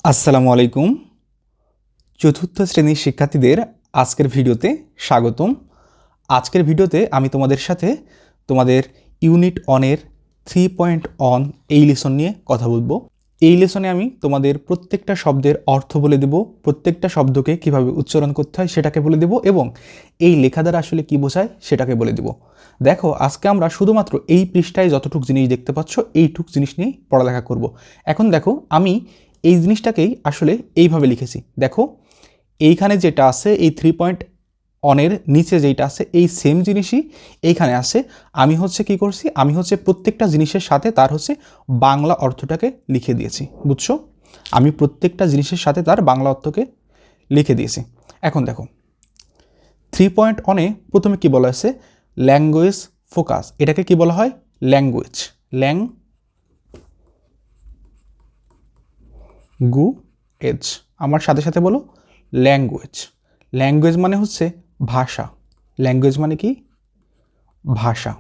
আসসালামু আলাইকুম। চতুর্থ শ্রেণীর শিক্ষার্থীদের আজকের ভিডিওতে স্বাগতম। আজকের ভিডিওতে আমি তোমাদের সাথে তোমাদের ইউনিট অনের 3.1 এই লেসন নিয়ে কথা বলবো। এই লেসনে আমি তোমাদের প্রত্যেকটা শব্দের অর্থ বলে দেব, প্রত্যেকটা শব্দকে কিভাবে উচ্চারণ করতে হয় সেটাকে বলে দেব এবং এই লেখা দ্বারা আসলে কী বোঝায় সেটাকে বলে দেব। দেখো, আজকে আমরা শুধুমাত্র এই পৃষ্ঠায় যতটুক জিনিস দেখতে পাচ্ছ এইটুক জিনিস নিয়েই পড়ালেখা করব। এখন দেখো, আমি এই জিনিসটাকেই আসলে এইভাবে লিখেছি। দেখো, এইখানে যেটা আছে এই 3.1-এর নিচে যেটা আছে এই সেম জিনিসই এইখানে আছে। আমি হচ্ছে কি করছি, আমি হচ্ছে প্রত্যেকটা জিনিসের সাথে তার হচ্ছে বাংলা অর্থটাকে লিখে দিয়েছি। বুঝছো? আমি প্রত্যেকটা জিনিসের সাথে তার বাংলা অর্থকে লিখে দিয়েছি। এখন দেখো, 3.1-এ প্রথমে কি বলা হয়েছে, ল্যাঙ্গুয়েজ ফোকাস। এটাকে কি বলা হয়? ল্যাঙ্গুয়েজ। ল্যাঙ্গুয়েজ। আমার সাথে সাথে বলো, ল্যাঙ্গুয়েজ। ল্যাঙ্গুয়েজ মানে হচ্ছে ভাষা। ল্যাঙ্গুয়েজ মানে কি? ভাষা।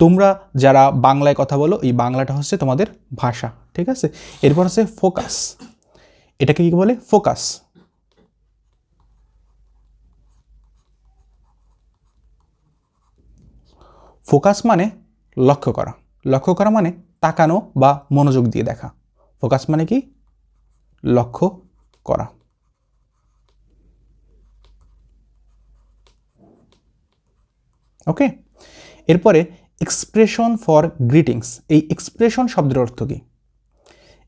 তোমরা যারা বাংলায় কথা বলো, এই বাংলাটা হচ্ছে তোমাদের ভাষা, ঠিক আছে? এরপর হচ্ছে ফোকাস। এটাকে কি বলে? ফোকাস। ফোকাস মানে লক্ষ্য করা। লক্ষ্য করা মানে তাকানো বা মনোযোগ দিয়ে দেখা। ফোকাস মানে কি? লক্ষ্য করা। ওকে, এরপরে এক্সপ্রেশন ফর গ্রিটিংস। এই এক্সপ্রেশন শব্দের অর্থ কি?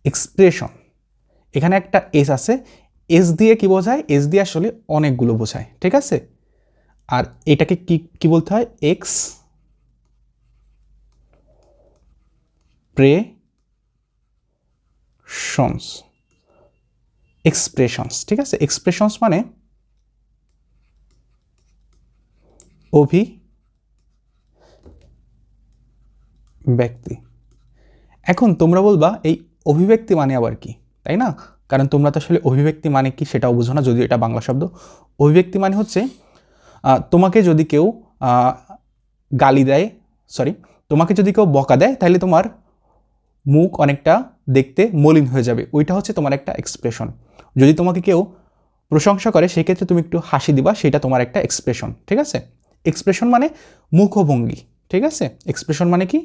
এক্সপ্রেশন, এখানে একটা এস আছে। এস দিয়ে কি বোঝায়? এস দিয়ে আসলে অনেকগুলো বোঝায়, ঠিক আছে? আর এটাকে কি কি বলতে হয়? এক্সপ্রেশনস। এক্সপ্রেশনস, ঠিক আছে? এক্সপ্রেশনস মানে অভিব্যক্তি। এখন তোমরা বলবা এই অভিব্যক্তি মানে আবার কি, তাই না? কারণ তোমরা তো আসলে অভিব্যক্তি মানে কি সেটাও বুঝো না, যদিও এটা বাংলা শব্দ। অভিব্যক্তি মানে হচ্ছে তোমাকে যদি কেউ গালি দেয়, সরি, তোমাকে যদি কেউ বকা দেয়, তাহলে তোমার মুখ অনেকটা দেখতে মলিন হয়ে যাবে। ওইটা হচ্ছে তোমার একটা এক্সপ্রেশন। যদি তোমাকে কেউ প্রশংসা করে, সেক্ষেত্রে তুমি একটু হাসি দিবা, সেটা তোমার একটা এক্সপ্রেশন, ঠিক আছে? এক্সপ্রেশন মানে মুখভঙ্গি, ঠিক আছে? এক্সপ্রেশন মানে কি?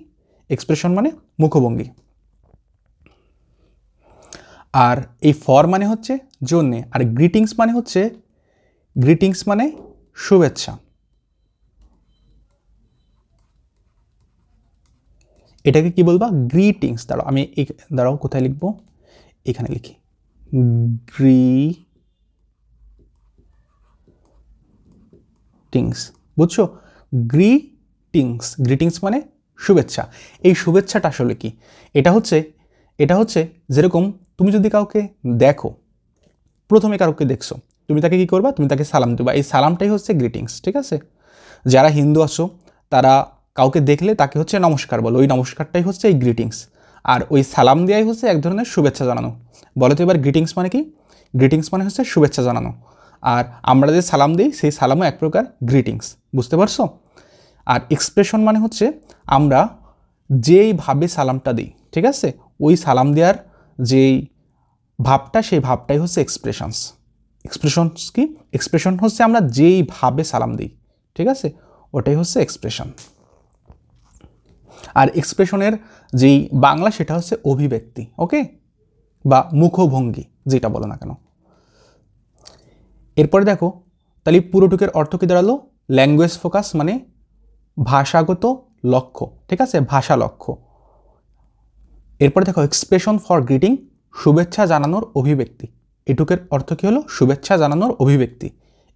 এক্সপ্রেশন মানে মুখভঙ্গি। আর এই ফর মানে হচ্ছে জন্যে, আর গ্রিটিংস মানে হচ্ছে, গ্রিটিংস মানে শুভেচ্ছা। এটাকে কি বলবা? গ্রিটিংস। দাঁড়াও, আমি দাঁড়াও, কোথায় লিখবো? এখানে লিখি, গ্রিটিংস। বুঝছো? গ্রিটিংস। গ্রিটিংস মানে শুভেচ্ছা। এই শুভেচ্ছাটা আসলে কি? এটা হচ্ছে যেরকম তুমি যদি কাউকে দেখো, প্রথমে কাউকে দেখছো, তুমি তাকে কি করবা? তুমি তাকে সালাম দেবা। এই সালামটাই হচ্ছে গ্রিটিংস, ঠিক আছে? যারা হিন্দু আছো তারা কাউকে দেখলে তাকে হচ্ছে নমস্কার বলো, ওই নমস্কারটাই হচ্ছে এই গ্রিটিংস। আর ওই সালাম দেওয়াই হচ্ছে এক ধরনের শুভেচ্ছা জানানো। বলো তো এবার গ্রিটিংস মানে কি? গ্রিটিংস মানে হচ্ছে শুভেচ্ছা জানানো। আর আমরা যে সালাম দিই, সেই সালামও এক প্রকার গ্রিটিংস। বুঝতে পারছো? আর এক্সপ্রেশন মানে হচ্ছে আমরা যেইভাবে সালামটা দিই, ঠিক আছে? ওই সালাম দেওয়ার যেই ভাবটা, সেই ভাবটাই হচ্ছে এক্সপ্রেশনস। এক্সপ্রেশনস কি? এক্সপ্রেশন হচ্ছে আমরা যেইভাবে সালাম দিই, ঠিক আছে? ওটাই হচ্ছে এক্সপ্রেশন। আর এক্সপ্রেশনের যেই বাংলা, সেটা হচ্ছে অভিব্যক্তি, ওকে, বা মুখভঙ্গি, যেটা বলো না কেন। এরপরে দেখো, তাহলে পুরোটুকের অর্থ কি দাঁড়ালো? ল্যাঙ্গুয়েজ ফোকাস মানে ভাষাগত লক্ষ্য, ঠিক আছে? ভাষা লক্ষ্য। এরপরে দেখো, এক্সপ্রেশন ফর গ্রিটিং, শুভেচ্ছা জানানোর অভিব্যক্তি। এটুকের অর্থ কী হলো? শুভেচ্ছা জানানোর অভিব্যক্তি।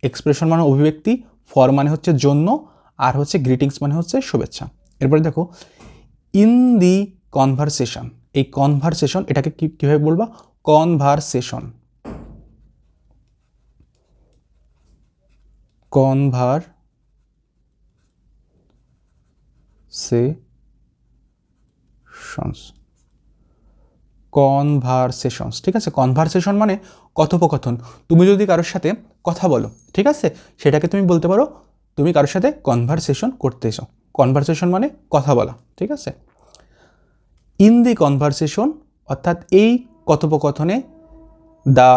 এক্সপ্রেশন মানে অভিব্যক্তি, ফর মানে হচ্ছে জন্য, আর হচ্ছে গ্রিটিংস মানে হচ্ছে শুভেচ্ছা। এরপরে দেখো, ইন দি কনভারসেশন। এই কনভারসেশন, এটাকে কীভাবে বলবা? কনভারসেশন। কনভারসেশনস, ঠিক আছে? কনভারসেশন মানে কথোপকথন। তুমি যদি কারোর সাথে কথা বলো, ঠিক আছে, সেটাকে তুমি বলতে পারো তুমি কারোর সাথে কনভারসেশন করতেছো। কনভারসেশন মানে কথা বলা, ঠিক আছে? ইন দি কনভারসেশন, অর্থাৎ এই কথোপকথনে the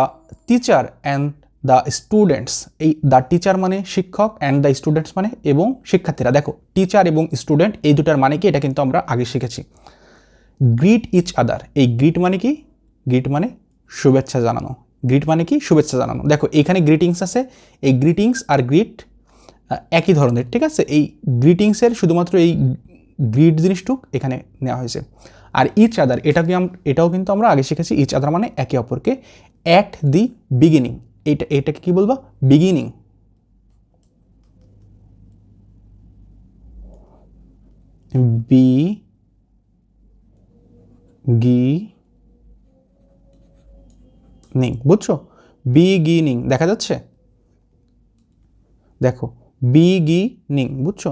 teacher and the students, এই দ্য টিচার মানে শিক্ষক, অ্যান্ড দ্য স্টুডেন্টস মানে এবং শিক্ষার্থীরা। দেখো টিচার এবং স্টুডেন্ট এই দুটার মানে কি, এটা কিন্তু আমরা আগে শিখেছি। গ্রিট ইচ আদার, এই গ্রিট মানে কি, গ্রিট মানে শুভেচ্ছা জানানো, গ্রিট মানে কি শুভেচ্ছা জানানো। দেখো এখানে গ্রিটিংস আছে, এই গ্রিটিংস আর গ্রিট একই ধরনের, ঠিক আছে। এই গ্রিটিংসের শুধুমাত্র এই গ্রিট জিনিসটুক এখানে নেওয়া হয়েছে। আর ইচ আদার এটাও কিন্তু আমরা আগে শিখেছি। ইচ আদার মানে একে অপরকে। অ্যাট দি বিগিনিং, এটাকে কি বলবো, বিগিনিং। বিগিনিং, বুঝছো, বিগিনিং দেখা যাচ্ছে, দেখো বিগিনিং, বুঝছো,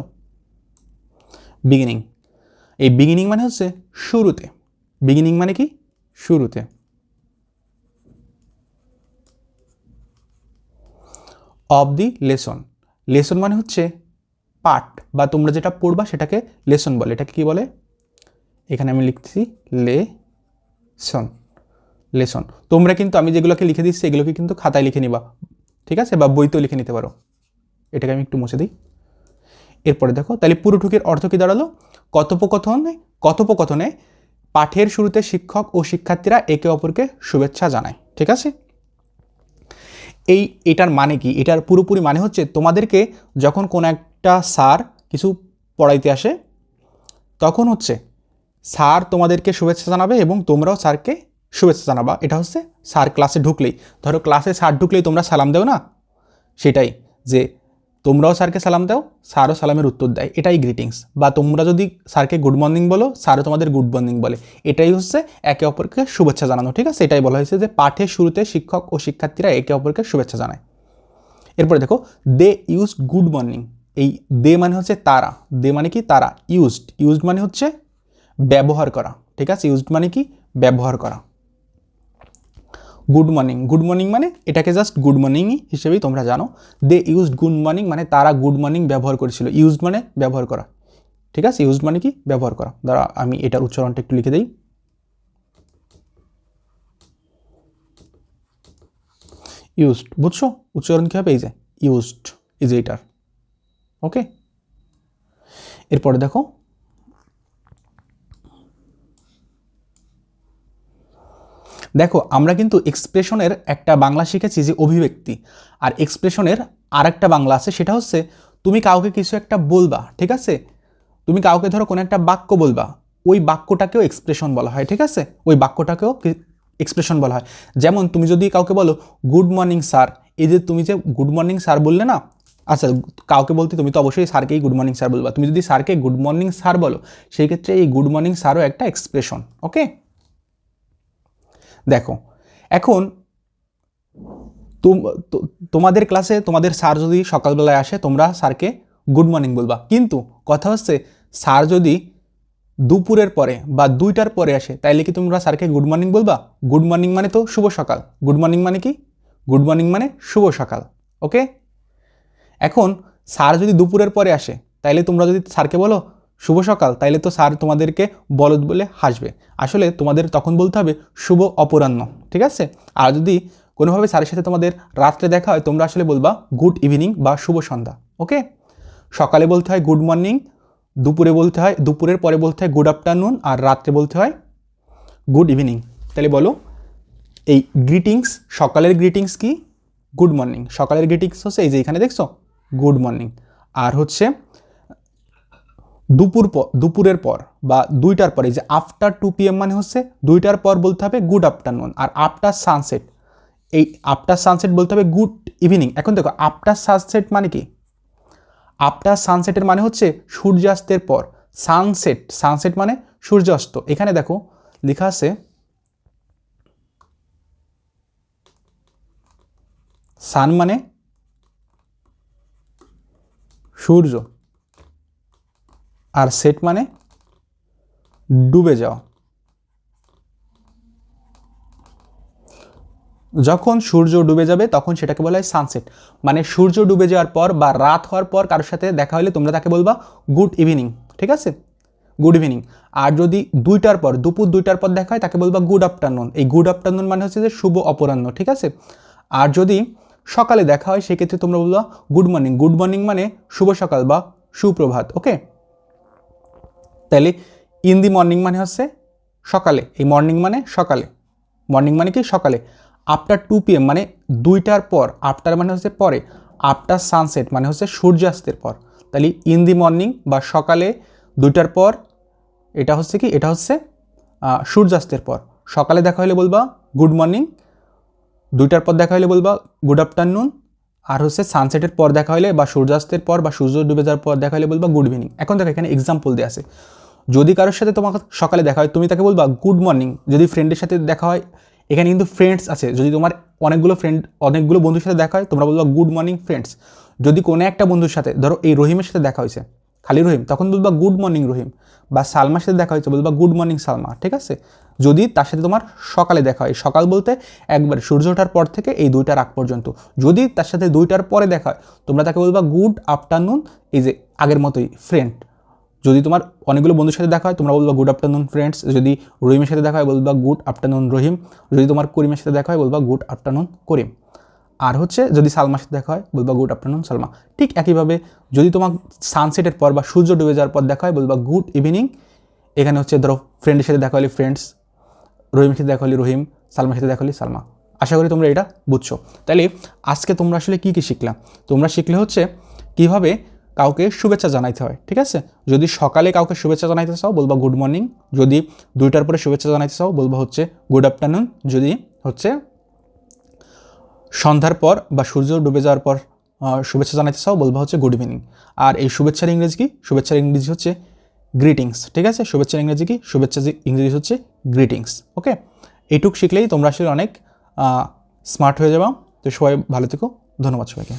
বিগিনিং। এই বিগিনিং মানে হচ্ছে শুরুতে, বিগিনিং মানে কি শুরুতে। অফ দি লেসন, লেসন মানে হচ্ছে পাঠ, বা তোমরা যেটা পড়বা সেটাকে লেসন বলে। এটাকে কি বলে, এখানে আমি লিখছি লেসন, লেসন। তোমরা কিন্তু আমি যেগুলোকে লিখে দিচ্ছি এগুলোকে কিন্তু খাতায় লিখে নিবা, ঠিক আছে, বা বইতেও লিখে নিতে পারো। এটাকে আমি একটু মুছে দিই। এরপরে দেখো, তাহলে পুরোটুকির অর্থ কি দাঁড়ালো, কথোপকথনে পাঠের শুরুতে শিক্ষক ও শিক্ষার্থীরা একে অপরকে শুভেচ্ছা জানায়, ঠিক আছে। এটার মানে কি, এটার পুরোপুরি মানে হচ্ছে তোমাদেরকে যখন কোনো একটা স্যার কিছু পড়াইতে আসে তখন হচ্ছে স্যার তোমাদেরকে শুভেচ্ছা জানাবে এবং তোমরাও স্যারকে শুভেচ্ছা জানাবা। এটা হচ্ছে স্যার ক্লাসে ঢুকলেই, ধরো ক্লাসে স্যার ঢুকলেই তোমরা সালাম দাও না, সেটাই, যে তোমরাও স্যারকে সালাম দাও, স্যারও সালামের উত্তর দেয়, এটাই গ্রিটিংস। বা তোমরা যদি স্যারকে গুড মর্নিং বলো, স্যারও তোমাদের গুড মর্নিং বলে, এটাই হচ্ছে একে অপরকে শুভেচ্ছা জানানো, ঠিক আছে। এটাই বলা হয়েছে যে পাঠের শুরুতে শিক্ষক ও শিক্ষার্থীরা একে অপরকে শুভেচ্ছা জানায়। এরপরে দেখো, দে ইউজ গুড মর্নিং, এই দে মানে হচ্ছে তারা, দে মানে কি তারা, ইউজড মানে হচ্ছে ব্যবহার করা, ঠিক আছে, ইউজড মানে কি ব্যবহার করা। গুড মর্নিং মানে এটাকে জাস্ট গুড মর্নিংই হিসেবেই তোমরা জানো। দে ইউজড গুড মর্নিং মানে তারা গুড মর্নিং ব্যবহার করেছিল, ইউজড মানে ব্যবহার করা, ঠিক আছে, ইউজড মানে কি ব্যবহার করা। দাঁড়া আমি এটার উচ্চারণটা একটু লিখে দিই, ইউজড, বুঝছো উচ্চারণ কী হবে, এই যে ইউজড, এই যে এটার, ওকে। এরপরে দেখো, দেখো আমরা কিন্তু এক্সপ্রেশনের একটা বাংলা শিখেছি যে অভিব্যক্তি, আর এক্সপ্রেশনের আর একটা বাংলা আছে, সেটা হচ্ছে তুমি কাউকে কিছু একটা বলবা, ঠিক আছে, তুমি কাউকে ধরো কোনো একটা বাক্য বলবা, ওই বাক্যটাকেও এক্সপ্রেশন বলা হয়, ঠিক আছে, ওই বাক্যটাকেও এক্সপ্রেশন বলা হয়। যেমন তুমি যদি কাউকে বলো গুড মর্নিং স্যার, এই যে তুমি যে গুড মর্নিং স্যার বললে না, আচ্ছা কাউকে বলতে তুমি তো অবশ্যই স্যারকেই গুড মর্নিং স্যার বলবা, তুমি যদি স্যারকে গুড মর্নিং স্যার বলো সেই ক্ষেত্রে এই গুড মর্নিং স্যারও একটা এক্সপ্রেশন, ওকে। দেখো এখন তোমাদের ক্লাসে তোমাদের স্যার যদি সকালবেলায় আসে তোমরা স্যারকে গুড মর্নিং বলবা, কিন্তু কথা হচ্ছে স্যার যদি দুপুরের পরে বা 2টার পরে আসে তাইলে কি তোমরা স্যারকে গুড মর্নিং বলবা? গুড মর্নিং মানে তো শুভ সকাল, গুড মর্নিং মানে কি, গুড মর্নিং মানে শুভ সকাল, ওকে। এখন স্যার যদি দুপুরের পরে আসে তাইলে তোমরা যদি স্যারকে বলো শুভ সকাল, তাইলে তো স্যার তোমাদেরকে বলদ বলে হাসবে, আসলে তোমাদের তখন বলতে হবে শুভ অপরাহ্ন, ঠিক আছে। আর যদি কোনোভাবে স্যারের সাথে তোমাদের রাত্রে দেখা হয় তোমরা আসলে বলবা গুড ইভিনিং বা শুভ সন্ধ্যা, ওকে। সকালে বলতে হয় গুড মর্নিং, দুপুরে বলতে হয়, দুপুরের পরে বলতে হয় গুড আফটারনুন, আর রাত্রে বলতে হয় গুড ইভিনিং। তাহলে বলো এই গ্রিটিংস, সকালের গ্রিটিংস কি, গুড মর্নিং, সকালের গ্রিটিংস হচ্ছে এই যে এখানে দেখছো গুড মর্নিং। আর হচ্ছে দুপুরের পর বা 2টার পরে, যে আফটার 2 PM মানে হচ্ছে 2টার পর বলতে হবে গুড আফটারনুন। আর আফটার সানসেট, এই আফটার সানসেট বলতে হবে গুড ইভিনিং। এখন দেখো আফটার সানসেট মানে কি, আফটার সানসেটের মানে হচ্ছে সূর্যাস্তের পর, সানসেট, সানসেট মানে সূর্যাস্ত। এখানে দেখো লেখা আছে সান মানে সূর্য, আর সেট মানে ডুবে যাওয়া। যখন সূর্য ডুবে যাবে তখন সেটাকে বলা হয় সানসেট। মানে সূর্য ডুবে যাওয়ার পর বা রাত হওয়ার পর কারোর সাথে দেখা হলে তোমরা তাকে বলবা গুড ইভিনিং, ঠিক আছে, গুড ইভিনিং। আর যদি 2টার পর, দুপুর 2টার পর দেখা হয় তাকে বলবা গুড আফটারনুন। এই গুড আফটারনুন মানে হচ্ছে যে শুভ অপরাহ্ন, ঠিক আছে। আর যদি সকালে দেখা হয় সেক্ষেত্রে তোমরা বলবা গুড মর্নিং। গুড মর্নিং মানে শুভ সকাল বা সুপ্রভাত, ওকে। তাহলে ইন দি মর্নিং মানে হচ্ছে সকালে, এই মর্নিং মানে সকালে, মর্নিং মানে কি সকালে। আফটার 2 PM মানে 2টার পর, আফটার মানে হচ্ছে পরে, আফটার সানসেট মানে হচ্ছে সূর্যাস্তের পর। তাহলে ইন দি মর্নিং বা সকালে 2টার পর, এটা হচ্ছে কি, এটা হচ্ছে সূর্যাস্তের পর। সকালে দেখা হলে বলবা গুড মর্নিং, 2টার পর দেখা হলে বলবা গুড আফটারনুন, আর হচ্ছে সানসেটের পর দেখা হলে বা সূর্যাস্তের পর বা সূর্য ডুবে যাওয়ার পর দেখা হলে বলবা গুড ইভিনিং। এখন দেখো এখানে এক্সাম্পল দেওয়া আছে। যদি কারোর সাথে তোমাকে সকালে দেখা হয় তুমি তাকে বলবা গুড মর্নিং। যদি ফ্রেন্ডের সাথে দেখা হয়, এখানে কিন্তু ফ্রেন্ডস আছে, যদি তোমার অনেকগুলো বন্ধুর সাথে দেখা হয় তোমরা বলবা গুড মর্নিং ফ্রেন্ডস। যদি কোনো একটা বন্ধুর সাথে, ধরো এই রহিমের সাথে দেখা হয়েছে, খালি রহিম, তখন বলবা গুড মর্নিং রহিম। বা সালমার সাথে দেখা হয়েছে বলবা গুড মর্নিং সালমা, ঠিক আছে। যদি তার সাথে তোমার সকালে দেখা হয়, সকাল বলতে একবার সূর্য ওঠার পর থেকে এই 2টার আগ পর্যন্ত। যদি তার সাথে 2টার পরে দেখা হয় তোমরা তাকে বলবা গুড আফটারনুন, এই যে আগের মতোই ফ্রেন্ড। যদি তোমার অনেকগুলো বন্ধুর সাথে দেখা হয় তোমরা বলবা গুড আফটারনুন ফ্রেন্ডস। যদি রহিমের সাথে দেখা হয় বলবা গুড আফটারনুন রহিম। যদি তোমার করিমের সাথে দেখা হয় বলবা গুড আফটারনুন করিম। আর হচ্ছে যদি সালমার সাথে দেখা হয় বলবা গুড আফটারনুন সালমা। ঠিক একইভাবে যদি তোমার সানসেটের পর বা সূর্য ডুবে যাওয়ার পর দেখা হয় বলবা গুড ইভিনিং। এখানে হচ্ছে ধরো ফ্রেন্ডের সাথে দেখা হলে ফ্রেন্ডস, রহিমের সাথে দেখা হলে রহিম, সালমার সাথে দেখা হলে সালমা। আশা করি তোমরা এটা বুঝছো। তাহলে আজকে তোমরা আসলে কী কী শিখলাম? তোমরা শিখলে হচ্ছে কীভাবে কাউকে শুভেচ্ছা জানাইতে হয়, ঠিক আছে। যদি সকালে কাউকে শুভেচ্ছা জানাইতে চাও বলবা গুড মর্নিং। যদি 2টার পরে শুভেচ্ছা জানাইতে চাও বলবা হচ্ছে গুড আফটারনুন। যদি হচ্ছে সন্ধ্যার পর বা সূর্য ডুবে যাওয়ার পর শুভেচ্ছা জানাইতে চাও বলবা হচ্ছে গুড ইভিনিং। আর এই শুভেচ্ছার ইংরেজি কি? শুভেচ্ছার ইংরেজি হচ্ছে গ্রিটিংস, ঠিক আছে। শুভেচ্ছার ইংরেজি কি? শুভেচ্ছার ইংরেজি হচ্ছে গ্রিটিংস, ওকে। এইটুক শিখলেই তোমরা আসলে অনেক স্মার্ট হয়ে যাবা। তো সবাই ভালো থেকো, ধন্যবাদ সবাইকে।